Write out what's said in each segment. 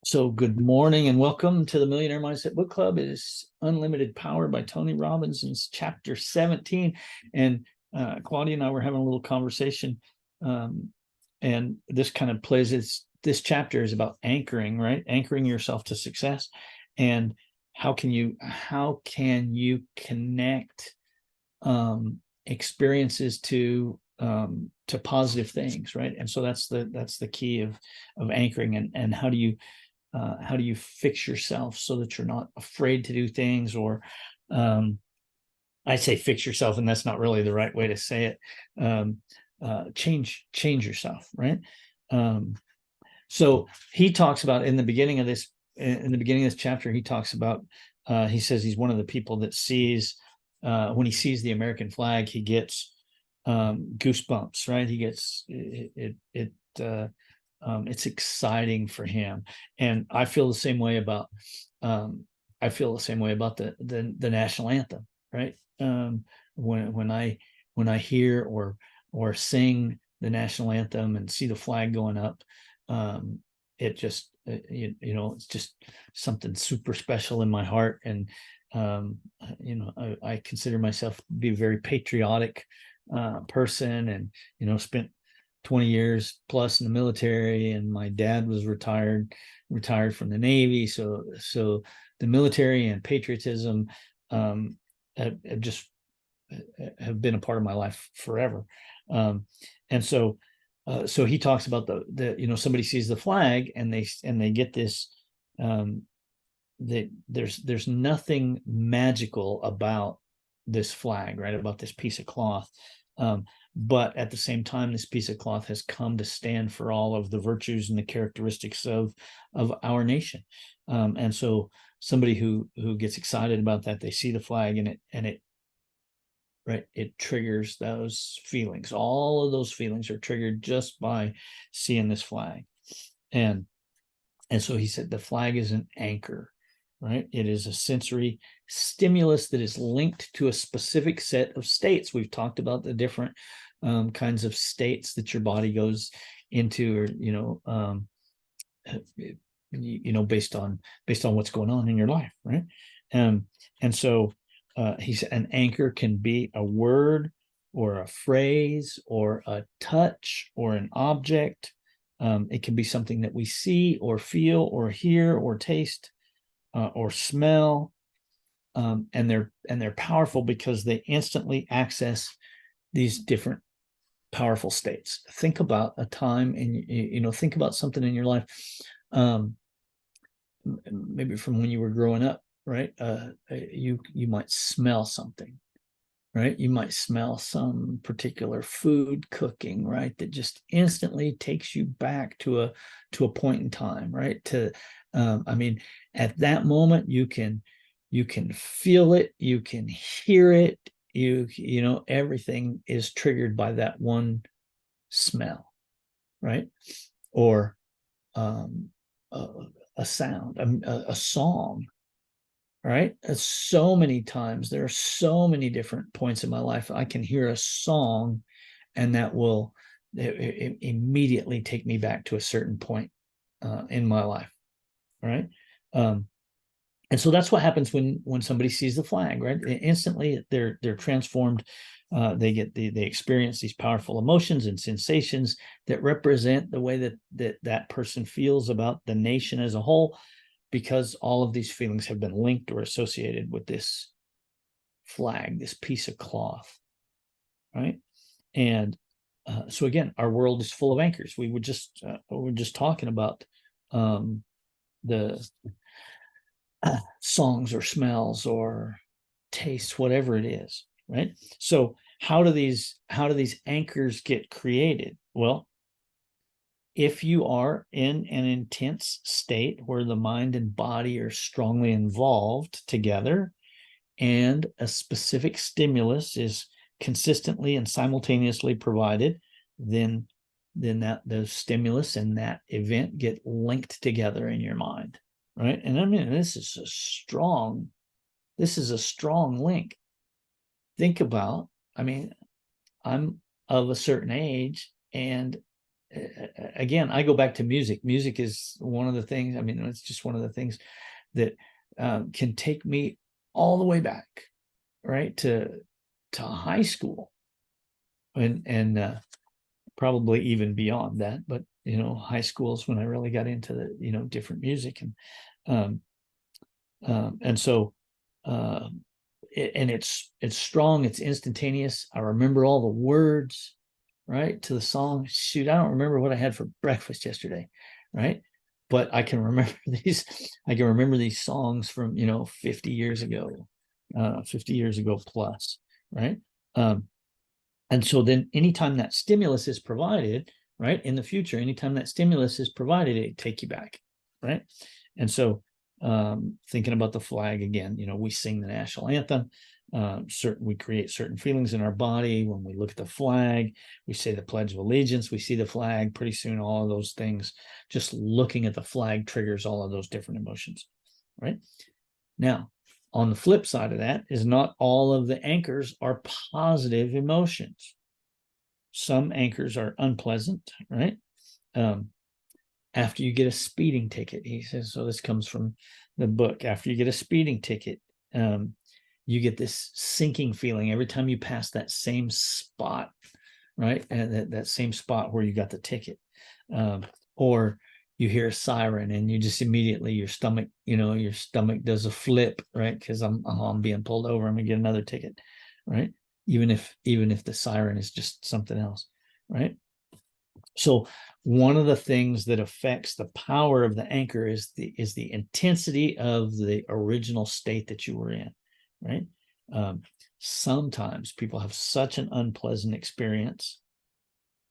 So, good morning and welcome to the Millionaire Mindset Book Club. It is Unlimited Power by Tony Robbins, and it's chapter 17. And Claudia and I were having a little conversation, and this kind of plays. This chapter is about anchoring, right? Anchoring yourself to success, and how can you connect experiences to positive things, right? And so that's the key of anchoring, and how do you fix yourself so that you're not afraid to do things, or I say fix yourself, and that's not really the right way to say it. Change yourself, right? So he talks about in the beginning of this chapter, he talks about he says he's one of the people that sees when he sees the American flag, he gets goosebumps, right? He gets it's exciting for him, and I feel the same way about the national anthem, right? When I hear or sing the national anthem and see the flag going up, it just it's just something super special in my heart. And I consider myself to be a very patriotic person, and spent 20 years plus in the military, and my dad was retired from the Navy. So the military and patriotism have just have been a part of my life forever. And so he talks about the somebody sees the flag and they get this, there's nothing magical about this flag, right? About this piece of cloth. But at the same time, this piece of cloth has come to stand for all of the virtues and the characteristics of our nation. And so somebody who gets excited about that, they see the flag and it triggers those feelings. All of those feelings are triggered just by seeing this flag. And so he said the flag is an anchor, right? It is a sensory stimulus that is linked to a specific set of states. We've talked about the different kinds of states that your body goes into, or based on what's going on in your life, right? And so he said an anchor can be a word or a phrase or a touch or an object. It can be something that we see or feel or hear or taste or smell, and they're powerful because they instantly access these different powerful states. Think about a time, and think about something in your life, maybe from when you were growing up, right? You might smell something, right? You might smell some particular food cooking, right? That just instantly takes you back to a point in time, right? At that moment, you can feel it, you can hear it, everything is triggered by that one smell, right? Or a sound, a song, right? So many times, there are so many different points in my life I can hear a song, and that will immediately take me back to a certain point in my life, right? And so that's what happens when somebody sees the flag, right? Instantly they're transformed. They experience these powerful emotions and sensations that represent the way that person feels about the nation as a whole, because all of these feelings have been linked or associated with this flag, this piece of cloth, right? And so again, our world is full of anchors. We were just talking about the songs or smells or tastes, whatever it is, right? So how do these anchors get created? Well, if you are in an intense state where the mind and body are strongly involved together, and a specific stimulus is consistently and simultaneously provided, then that the stimulus and that event get linked together in your mind, right? And this is a strong link. Think about, I'm of a certain age, and again, I go back to music. Music is one of the things, I mean, it's just one of the things that can take me all the way back, right, to high school, and probably even beyond that. But high school is when I really got into the different music, and so it's strong, it's instantaneous. I remember all the words, right, to the song. Shoot, I don't remember what I had for breakfast yesterday, right? But I can remember these songs from 50 years ago, 50 years ago plus, right? And so then anytime that stimulus is provided, right, in the future, anytime that stimulus is provided, it take you back, right? And so thinking about the flag again, we sing the national anthem. We create certain feelings in our body when we look at the flag. We say the Pledge of Allegiance. We see the flag. Pretty soon, all of those things, just looking at the flag triggers all of those different emotions, right? Now, on the flip side of that is not all of the anchors are positive emotions. Some anchors are unpleasant, right? After you get a speeding ticket, he says, so this comes from the book. After you get a speeding ticket, you get this sinking feeling every time you pass that same spot, right? And that same spot where you got the ticket. Or you hear a siren and you just immediately, your stomach does a flip, right? Because I'm being pulled over, I'm gonna get another ticket, right? Even if the siren is just something else, right? So one of the things that affects the power of the anchor is the intensity of the original state that you were in, right? Sometimes people have such an unpleasant experience,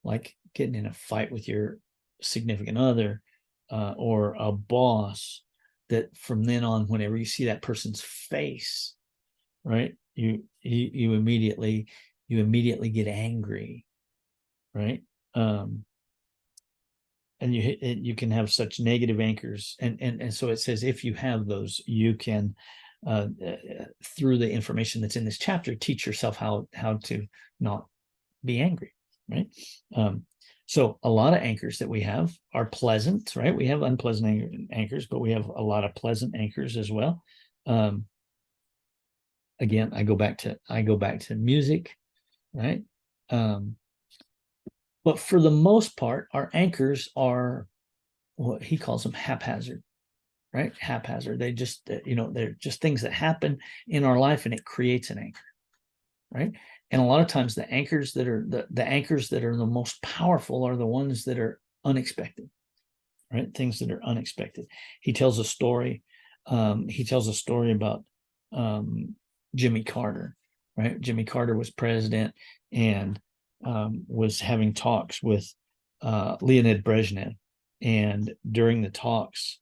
like getting in a fight with your significant other or a boss, that from then on, whenever you see that person's face, right, you immediately get angry, right? And you can have such negative anchors, and so it says if you have those, you can through the information that's in this chapter, teach yourself how to not be angry, right? So a lot of anchors that we have are pleasant, right? We have unpleasant anchors, but we have a lot of pleasant anchors as well. Again, I go back to music, right? But for the most part, our anchors are what he calls them haphazard, right? Haphazard. They just, they're just things that happen in our life, and it creates an anchor, right? And a lot of times the anchors that are the anchors that are the most powerful are the ones that are unexpected, right? Things that are unexpected. He tells a story. About Jimmy Carter, right? Jimmy Carter was president and was having talks with Leonid Brezhnev. And during the talks,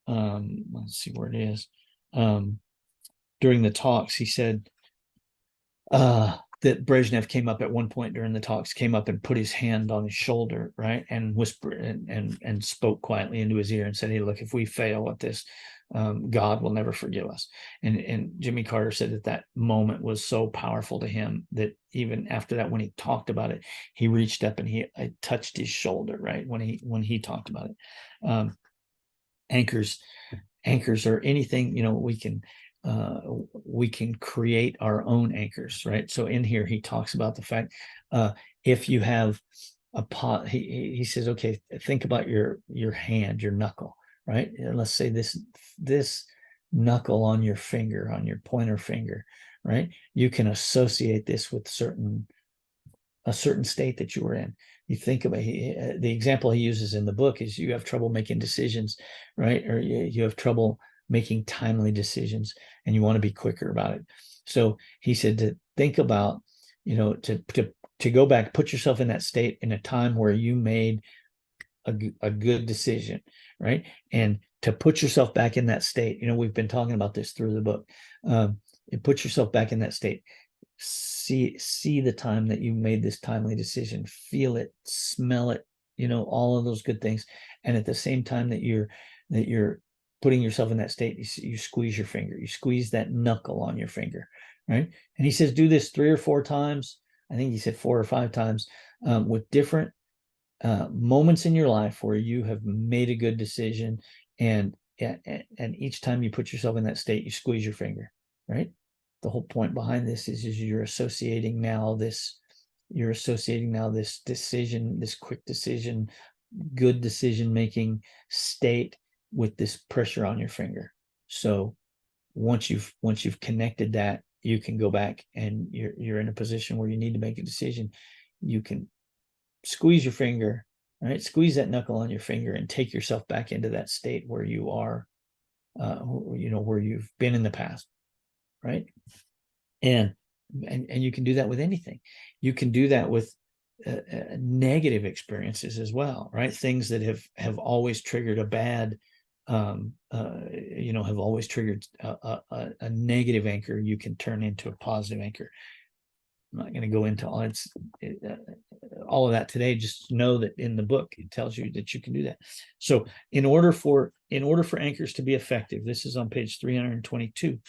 let's see where it is. During the talks, he said that Brezhnev came up at one point during the talks, came up and put his hand on his shoulder, right, and whispered and spoke quietly into his ear and said, "Hey, look, if we fail at this, God will never forgive us." And Jimmy Carter said that moment was so powerful to him that even after that, when he talked about it, he reached up and he touched his shoulder, right, when he talked about it. Anchors are anything, we can create our own anchors, right? So in here, he talks about the fact, if you have a pot, he says, okay, think about your hand, your knuckle, right? And let's say this knuckle on your finger, on your pointer finger, right? You can associate this with a certain state that you were in. You think about the example he uses in the book is you have trouble making decisions, right? Or you have trouble making timely decisions and you want to be quicker about it. So he said to think about, to go back, put yourself in that state in a time where you made a good decision, right? And to put yourself back in that state, we've been talking about this through the book. Put yourself back in that state. See the time that you made this timely decision, feel it, smell it, all of those good things. And at the same time that you're putting yourself in that state, you squeeze your finger, you squeeze that knuckle on your finger, right? And he says, do this 3 or 4 times. I think he said 4 or 5 times, with different moments in your life where you have made a good decision, and each time you put yourself in that state, you squeeze your finger, right? The whole point behind this is you're associating now this decision, this quick decision, good decision making state with this pressure on your finger. So once you've connected that, you can go back and you're in a position where you need to make a decision. You can squeeze your finger, right? Squeeze that knuckle on your finger and take yourself back into that state where you are, where you've been in the past, right? And you can do that with anything. You can do that with negative experiences as well, right? Things that have always triggered a bad, have always triggered a negative anchor. You can turn into a positive anchor. I'm not going to go into all of that today. Just know that in the book, it tells you that you can do that. So in order for anchors to be effective, this is on page 322,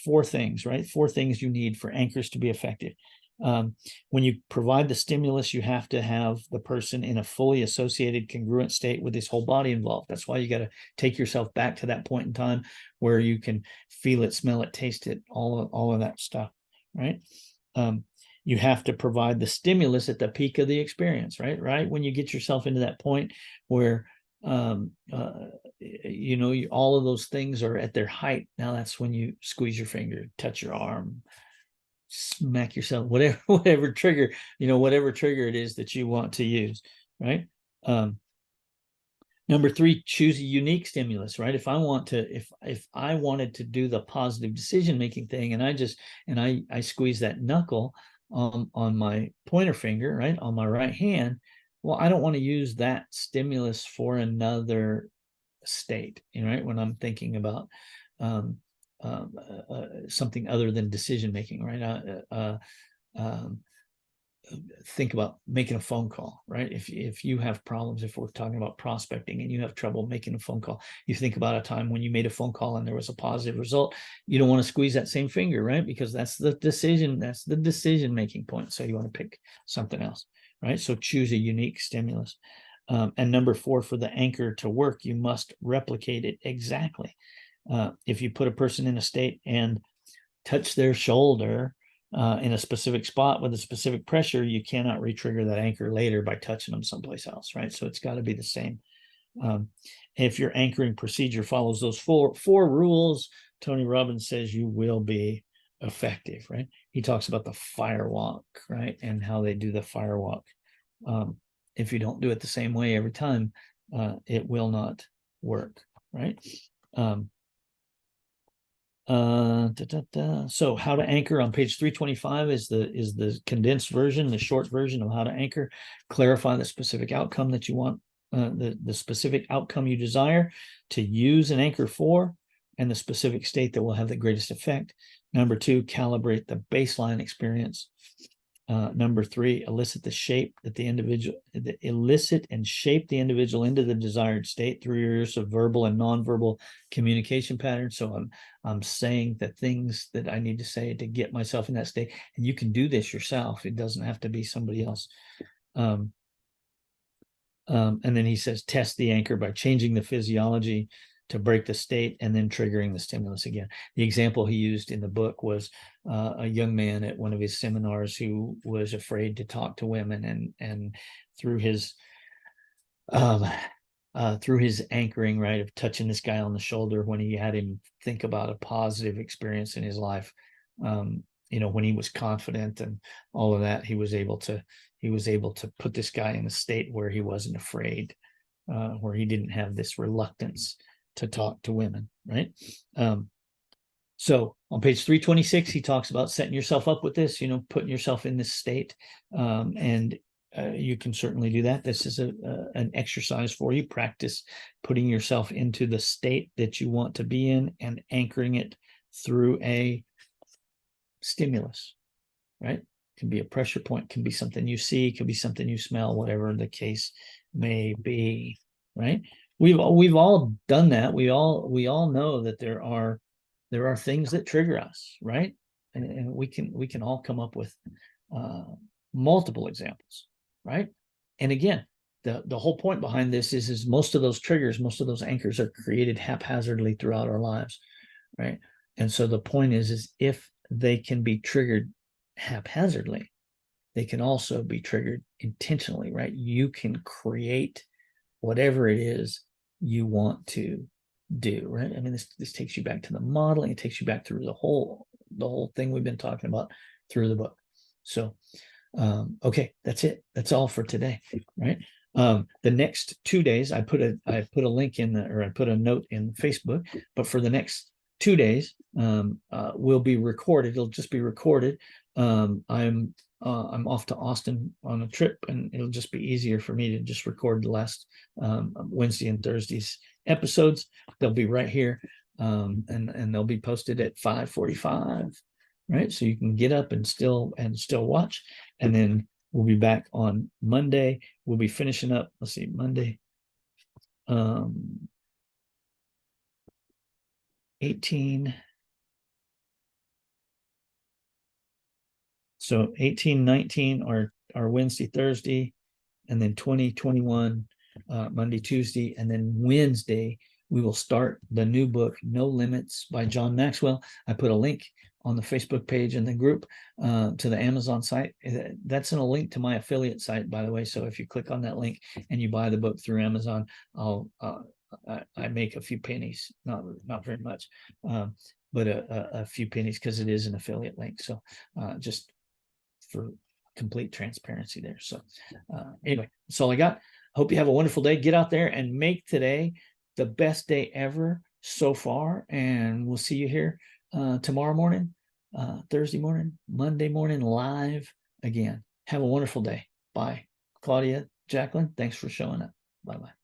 4 things, right? 4 things you need for anchors to be effective. When you provide the stimulus, you have to have the person in a fully associated congruent state with his whole body involved. That's why you got to take yourself back to that point in time where you can feel it, smell it, taste it, all of that stuff, right? You have to provide the stimulus at the peak of the experience, right? When you get yourself into that point where, all of those things are at their height. Now that's when you squeeze your finger, touch your arm, smack yourself, whatever trigger it is that you want to use, right? Number 3, choose a unique stimulus, right? If I wanted to do the positive decision-making thing and I squeeze that knuckle on my pointer finger, right, on my right hand, well, I don't want to use that stimulus for another state, right? When I'm thinking about something other than decision-making, right? Think about making a phone call, right? If you have problems, if we're talking about prospecting and you have trouble making a phone call, you think about a time when you made a phone call and there was a positive result. You don't want to squeeze that same finger, right? Because that's the decision making point. So you want to pick something else, right? So choose a unique stimulus. And number 4, for the anchor to work, you must replicate it exactly. If you put a person in a state and touch their shoulder in a specific spot with a specific pressure, you cannot re-trigger that anchor later by touching them someplace else, right? So it's got to be the same. If your anchoring procedure follows those four rules, Tony Robbins says you will be effective, right? He talks about the firewalk, right? And how they do the firewalk. If you don't do it the same way every time, it will not work, right? So how to anchor on page 325 is the condensed version, the short version of how to anchor. Clarify the specific outcome that you want, the specific outcome you desire to use an anchor for, and the specific state that will have the greatest effect. Number 2, calibrate the baseline experience. Number 3, elicit and shape the individual into the desired state through your use of verbal and nonverbal communication patterns. So I'm saying the things that I need to say to get myself in that state, and you can do this yourself. It doesn't have to be somebody else. And then he says, test the anchor by changing the physiology to break the state and then triggering the stimulus again. The example he used in the book was a young man at one of his seminars who was afraid to talk to women, and through his anchoring, right, of touching this guy on the shoulder when he had him think about a positive experience in his life, when he was confident and all of that, he was able to put this guy in a state where he wasn't afraid, where he didn't have this reluctance to talk to women, right? So on page 326, he talks about setting yourself up with this, putting yourself in this state, and you can certainly do that. This is an exercise for you. Practice putting yourself into the state that you want to be in and anchoring it through a stimulus, right? It can be a pressure point, can be something you see, can be something you smell, whatever the case may be, right? We've all done that. We all know that there are things that trigger us, right? And we can all come up with multiple examples, right? And again, the whole point behind this is most of those triggers, most of those anchors are created haphazardly throughout our lives, right? And so the point is if they can be triggered haphazardly, they can also be triggered intentionally, right? You can create whatever it is you want to do, right? I mean, this takes you back to the modeling. It takes you back through the whole thing we've been talking about through the book. So, okay, that's it. That's all for today, right? The next 2 days, I put a link in I put a note in Facebook, but for the next 2 days, will be recorded. It'll just be recorded. I'm off to Austin on a trip, and it'll just be easier for me to just record the last Wednesday and Thursday's episodes. They'll be right here, and they'll be posted at 5:45, right? So you can get up and still watch, and then we'll be back on Monday. We'll be finishing up. Let's see, Monday, 18. So 18, 19 are Wednesday, Thursday, and then 20, 21, Monday, Tuesday, and then Wednesday, we will start the new book, No Limits by John Maxwell. I put a link on the Facebook page in the group to the Amazon site. That's in a link to my affiliate site, by the way. So if you click on that link and you buy the book through Amazon, I make a few pennies, not very much, but a few pennies because it is an affiliate link. So just for complete transparency there. So anyway, that's all I got. Hope you have a wonderful day. Get out there and make today the best day ever so far. And we'll see you here tomorrow morning, Thursday morning, Monday morning, live again. Have a wonderful day. Bye. Claudia, Jacqueline, thanks for showing up. Bye-bye.